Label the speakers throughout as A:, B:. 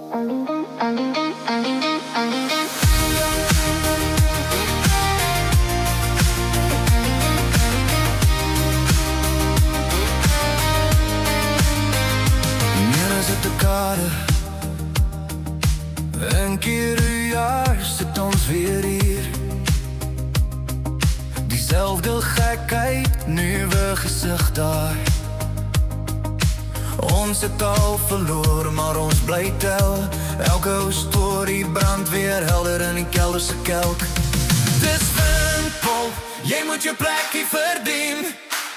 A: Meer as 'n dekade, 'n keer 'n jaar sit ons weer hier. Diezelfde gekheid, nuwe gesig daar. Ons het al verloor, maar ons bly tel. Elke ou storie brand weer helder in die kelder se kelk. Dis Windpomp, jy moet jou plekkie verdien,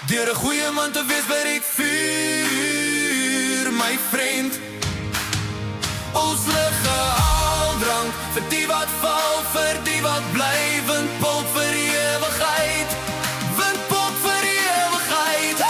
A: deur 'n goeie man te wees by die vuur, my vriend. Ons ligge al drank, vir die wat val, vir die wat bly. Windpomp vir die ewigheid, Windpomp vir die ewigheid.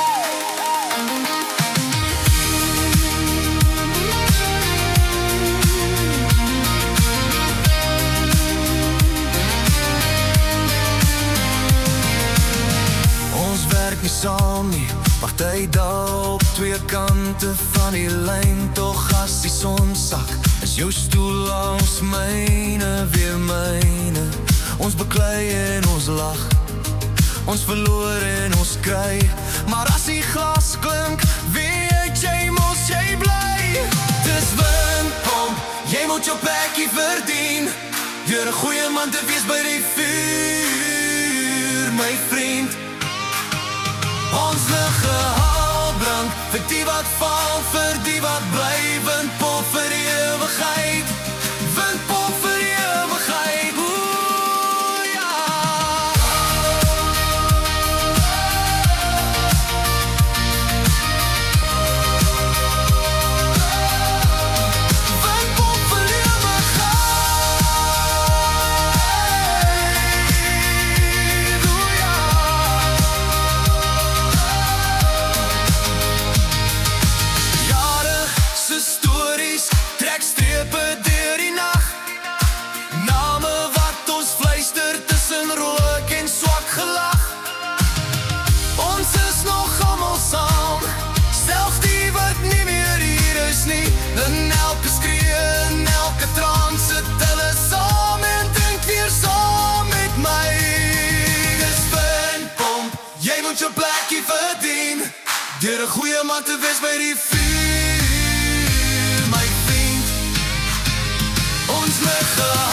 A: Ons werk nie saam nie, party daal op twee kante van die lyn. Tog as die son sak, is jou stoel langs myne weer myne. Ons beklei en ons lag, ons verloor en ons kry. Maar as die glas klink, weet jy mos jy bly. Dis Windpomp, jy moet jou plekkie verdien, deur 'n goeie man te wees by die vuur, my vriend. Ons ligge al brand, vir die wat val, vir die wat bly. Windpomp vir die ewigheid, Windpomp vir die ewigheid. Oeh, ja. Windpomp vir die ewigheid. Oeh, ja. Stories trek strepe deur die nag, name wat ons fluister tussen rook en swak gelag. Ons is nog almal saam, selfs die wat nie meer hier is nie. In elke skree, in elke traan sit hulle saam en dink weer saam met my. Dis Windpomp, jy moet jou plekkie verdien, deur 'n goeie man te wees by die vuur, my vriend. Ons ligge